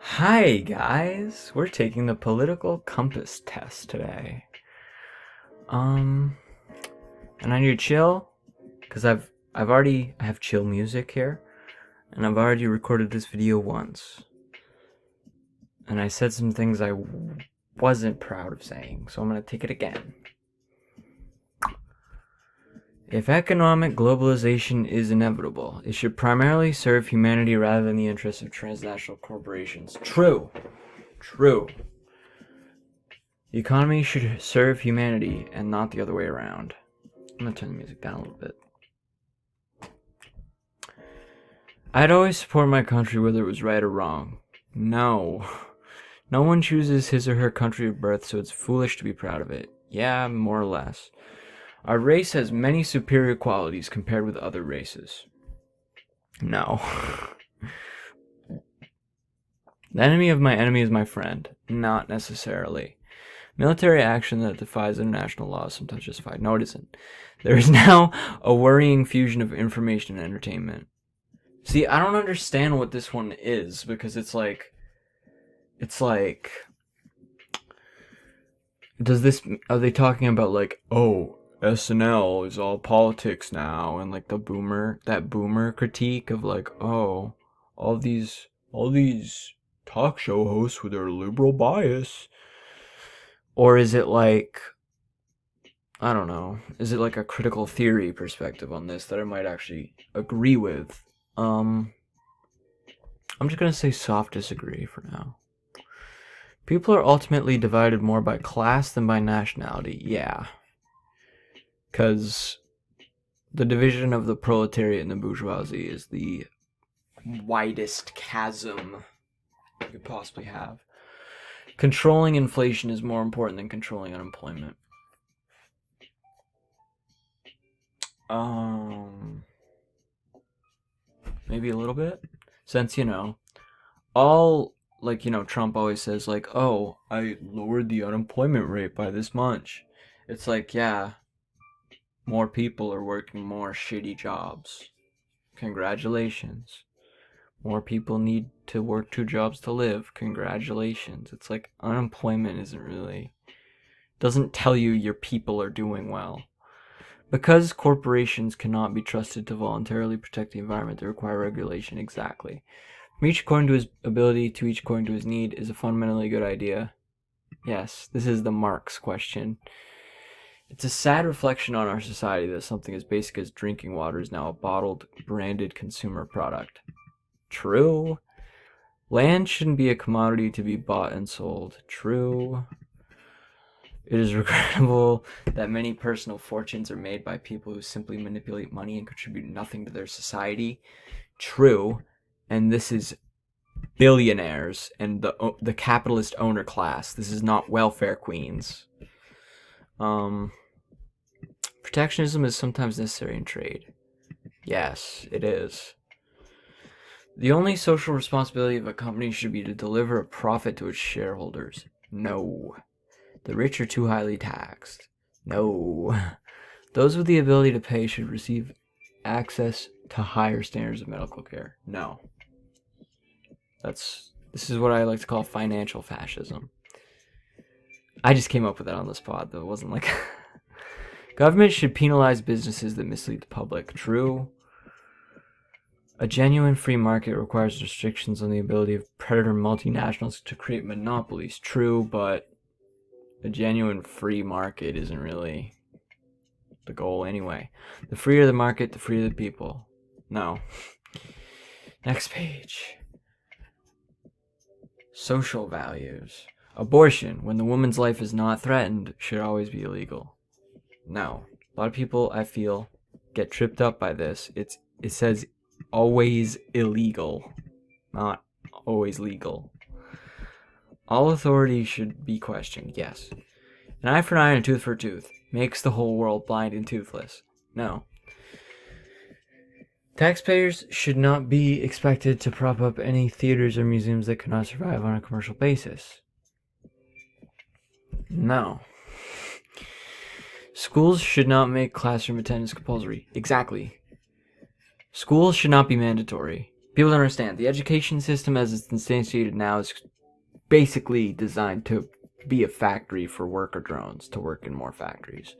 Hi guys, we're taking the political compass test today. Um, and I need to chill because I have chill music here, and I've already recorded this video once, and I said some things I wasn't proud of saying, so I'm gonna take it again. If economic globalization is inevitable, it should primarily serve humanity rather than the interests of transnational corporations. True. True. The economy should serve humanity and not the other way around. I'm gonna turn the music down a little bit. I'd always support my country whether it was right or wrong. No. No one chooses his or her country of birth, so it's foolish to be proud of it. Yeah, more or less. Our race has many superior qualities compared with other races. No. The enemy of my enemy is my friend. Not necessarily. Military action that defies international law is sometimes justified. No, it isn't. There is now a worrying fusion of information and entertainment. See, I don't understand what this one is, because it's like, are they talking about like, oh, SNL is all politics now, and like that boomer critique of like, oh, all these talk show hosts with their liberal bias? Or is it like, I don't know, is it like a critical theory perspective on this that I might actually agree with? I'm just gonna say soft disagree for now. People are ultimately divided more by class than by nationality. Yeah. Because the division of the proletariat and the bourgeoisie is the widest chasm you could possibly have. Controlling inflation is more important than controlling unemployment. Maybe a little bit. Since, Trump always says, like, oh, I lowered the unemployment rate by this much. It's like, yeah, more people are working more shitty jobs. Congratulations. More people need to work 2 jobs to live. Congratulations. It's like unemployment doesn't tell you your people are doing well. Because corporations cannot be trusted to voluntarily protect the environment, they require regulation. Exactly. From each according to his ability to each according to his need is a fundamentally good idea. Yes, this is the Marx question. It's a sad reflection on our society that something as basic as drinking water is now a bottled, branded consumer product. True. Land shouldn't be a commodity to be bought and sold. True. It is regrettable that many personal fortunes are made by people who simply manipulate money and contribute nothing to their society. True. And this is billionaires and the capitalist owner class. This is not welfare queens. Protectionism is sometimes necessary in trade. Yes, it is. The only social responsibility of a company should be to deliver a profit to its shareholders. No. The rich are too highly taxed. No. Those with the ability to pay should receive access to higher standards of medical care. No. This is what I like to call financial fascism. I just came up with that on the spot, though. It wasn't like... Government should penalize businesses that mislead the public. True. A genuine free market requires restrictions on the ability of predator multinationals to create monopolies. True, but a genuine free market isn't really the goal anyway. The freer the market, the freer the people. No. Next page. Social values. Abortion, when the woman's life is not threatened, should always be illegal. No. A lot of people, I feel, get tripped up by this. It says always illegal, not always legal. All authority should be questioned, yes. An eye for an eye and a tooth for a tooth makes the whole world blind and toothless. No. Taxpayers should not be expected to prop up any theaters or museums that cannot survive on a commercial basis. No. Schools should not make classroom attendance compulsory. Exactly. Schools should not be mandatory. People don't understand. The education system as it's instantiated now is basically designed to be a factory for worker drones to work in more factories.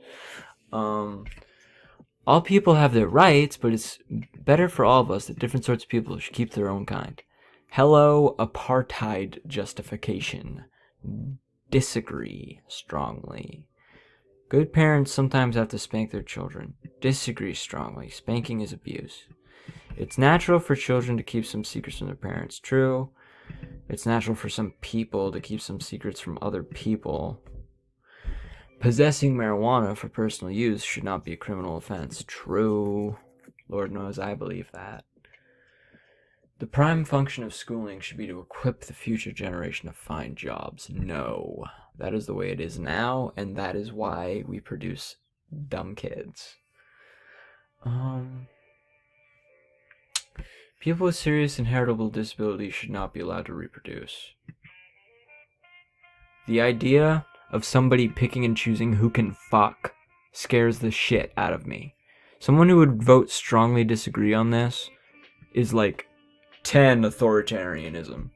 All people have their rights, but it's better for all of us that different sorts of people should keep their own kind. Hello, apartheid justification. Disagree strongly. Good parents sometimes have to spank their children. Disagree strongly. Spanking is abuse. It's natural for children to keep some secrets from their parents. True. It's natural for some people to keep some secrets from other people. Possessing marijuana for personal use should not be a criminal offense. True. Lord knows I believe that. The prime function of schooling should be to equip the future generation to find jobs. No. That is the way it is now, and that is why we produce dumb kids. People with serious inheritable disabilities should not be allowed to reproduce. The idea of somebody picking and choosing who can fuck scares the shit out of me. Someone who would vote strongly disagree on this is like 10 authoritarianism.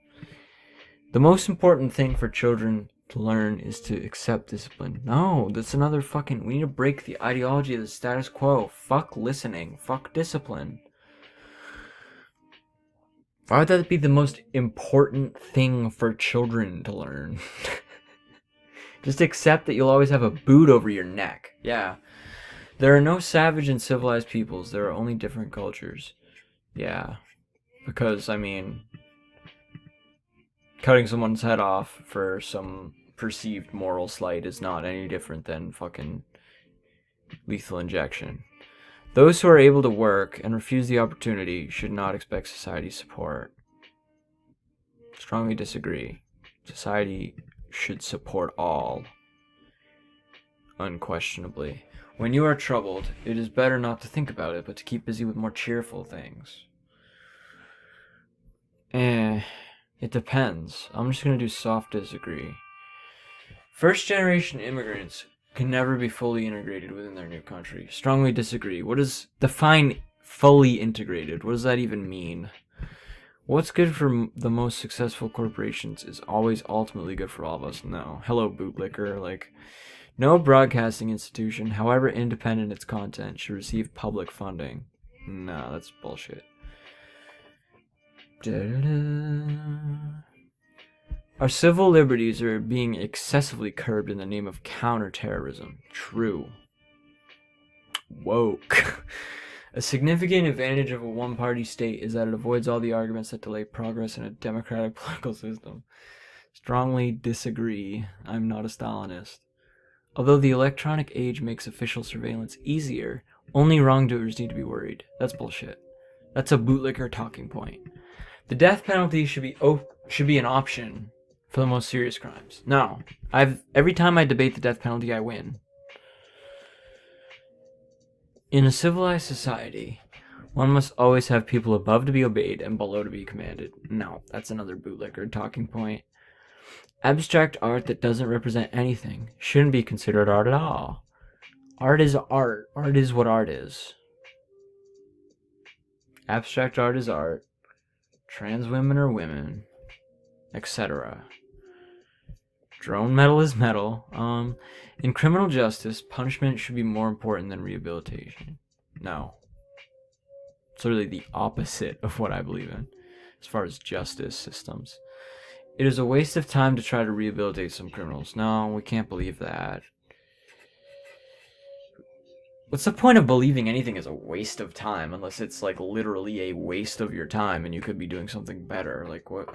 The most important thing for children to learn is to accept discipline. No, that's another fucking... We need to break the ideology of the status quo. Fuck listening. Fuck discipline. Why would that be the most important thing for children to learn? Just accept that you'll always have a boot over your neck. Yeah. There are no savage and civilized peoples. There are only different cultures. Yeah. Because, I mean, cutting someone's head off for some perceived moral slight is not any different than fucking lethal injection. Those who are able to work and refuse the opportunity should not expect society's support. Strongly disagree. Society should support all. Unquestionably. When you are troubled, it is better not to think about it, but to keep busy with more cheerful things. It depends. I'm just gonna do soft disagree. First generation immigrants can never be fully integrated within their new country. Strongly disagree. What does define fully integrated? What does that even mean? What's good for the most successful corporations is always ultimately good for all of us. No. Hello, bootlicker. Like, no broadcasting institution, however independent its content, should receive public funding. No, that's bullshit. Our civil liberties are being excessively curbed in the name of counterterrorism. True. Woke. A significant advantage of a one-party state is that it avoids all the arguments that delay progress in a democratic political system. Strongly disagree. I'm not a Stalinist. Although the electronic age makes official surveillance easier, only wrongdoers need to be worried. That's bullshit. That's a bootlicker talking point. The death penalty should be an option for the most serious crimes. No. Every time I debate the death penalty, I win. In a civilized society, one must always have people above to be obeyed and below to be commanded. No, that's another bootlicker talking point. Abstract art that doesn't represent anything shouldn't be considered art at all. Art is art. Art is what art is. Abstract art is art. Trans women are women. Etc. Drone metal is metal. In criminal justice, punishment should be more important than rehabilitation. No. It's literally the opposite of what I believe in, as far as justice systems. It is a waste of time to try to rehabilitate some criminals. No, we can't believe that. What's the point of believing anything is a waste of time, unless it's, like, literally a waste of your time and you could be doing something better? Like, what...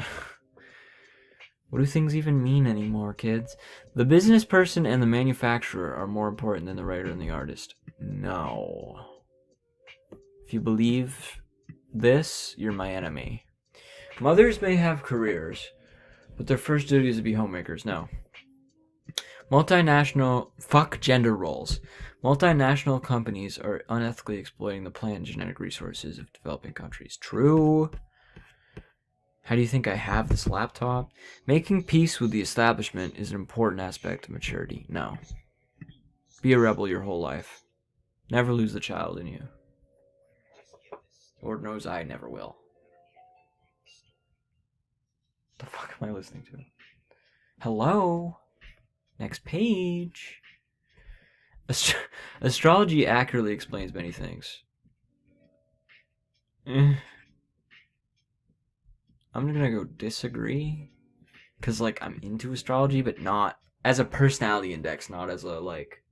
What do things even mean anymore, kids? The business person and the manufacturer are more important than the writer and the artist. No. If you believe this, you're my enemy. Mothers may have careers, but their first duty is to be homemakers. No. Fuck gender roles. Multinational companies are unethically exploiting the plant and genetic resources of developing countries. True. How do you think I have this laptop? Making peace with the establishment is an important aspect of maturity. No. Be a rebel your whole life. Never lose the child in you. Lord knows I never will. The fuck am I listening to? Hello? Next page. Astrology accurately explains many things. I'm gonna go disagree. Because, like, I'm into astrology, but not as a personality index, not as a, like,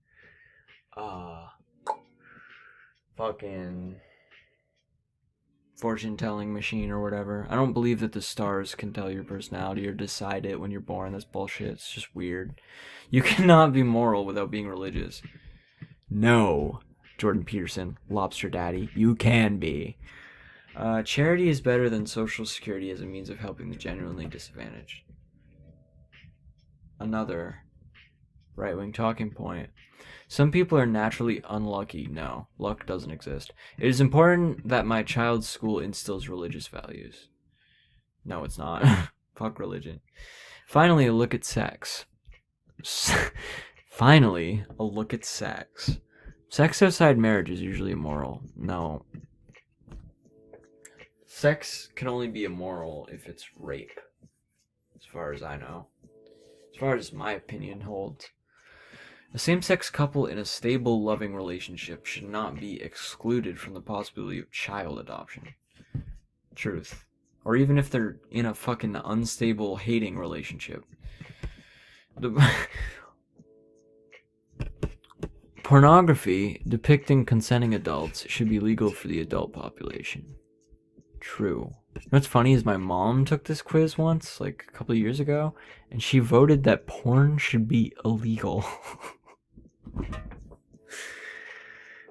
fucking fortune-telling machine or whatever. I don't believe that the stars can tell your personality or decide it when you're born. That's bullshit. It's just weird. You cannot be moral without being religious. No, Jordan Peterson, Lobster Daddy, you can be. Charity is better than Social Security as a means of helping the genuinely disadvantaged. Another right-wing talking point. Some people are naturally unlucky. No, luck doesn't exist. It is important that my child's school instills religious values. No, it's not. Fuck religion. Finally, a look at sex. Finally, a look at sex. Sex outside marriage is usually immoral. No. Sex can only be immoral if it's rape, as far as I know. As far as my opinion holds. A same-sex couple in a stable, loving relationship should not be excluded from the possibility of child adoption. Truth. Or even if they're in a fucking unstable, hating relationship. Pornography depicting consenting adults should be legal for the adult population. True. You know what's funny is my mom took this quiz once, like a couple of years ago, and she voted that porn should be illegal.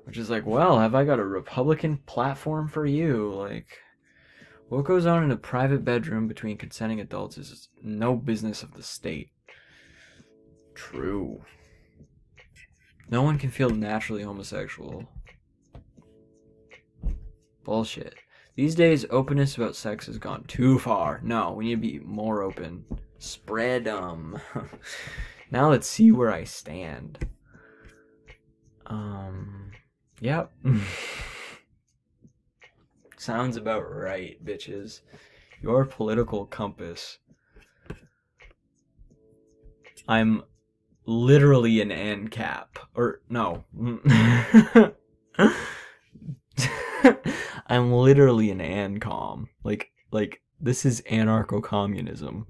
Which is like, well, have I got a Republican platform for you? Like, what goes on in a private bedroom between consenting adults is no business of the state. True. No one can feel naturally homosexual. Bullshit. These days, openness about sex has gone too far. No, we need to be more open. Spread 'em. Now let's see where I stand. Yep. Sounds about right, bitches. Your political compass. I'm literally an ANCAP. Or, no. I'm literally an ANCOM. Like, this is anarcho-communism.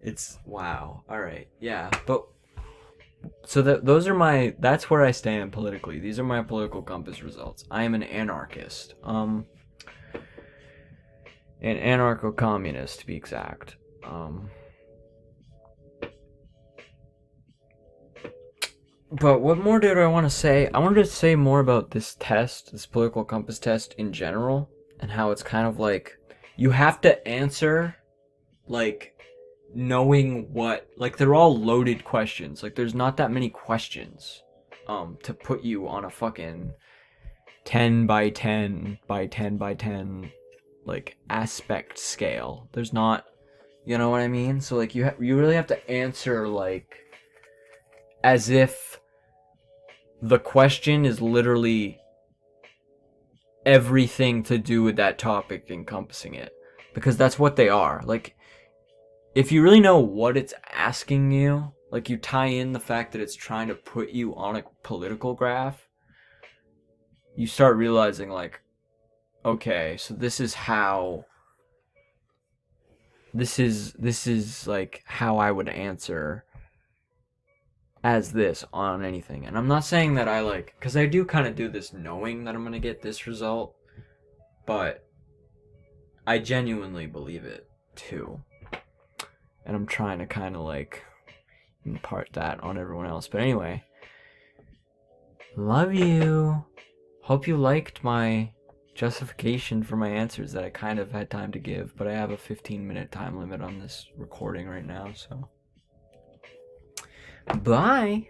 It's, wow. Alright, yeah. But, so that's where I stand politically. These are my political compass results. I am an anarchist. An anarcho-communist, to be exact. But what more did I want to say? I wanted to say more about this test, this political compass test in general, and how it's kind of like, you have to answer, like, knowing what, like, they're all loaded questions. Like, there's not that many questions, to put you on a fucking 10 by 10 by 10 by 10, like, aspect scale. There's not, you know what I mean? So, like, you really have to answer, like, as if the question is literally everything to do with that topic encompassing it. Because that's what they are. Like, if you really know what it's asking you, like, you tie in the fact that it's trying to put you on a political graph, you start realizing, like, okay, so this is like how I would answer as this on anything. And I'm not saying that I, like, because I do kind of do this knowing that I'm going to get this result, but I genuinely believe it too. And I'm trying to kind of, like, impart that on everyone else. But anyway, love you. Hope you liked my justification for my answers that I kind of had time to give, but I have a 15-minute time limit on this recording right now, so bye.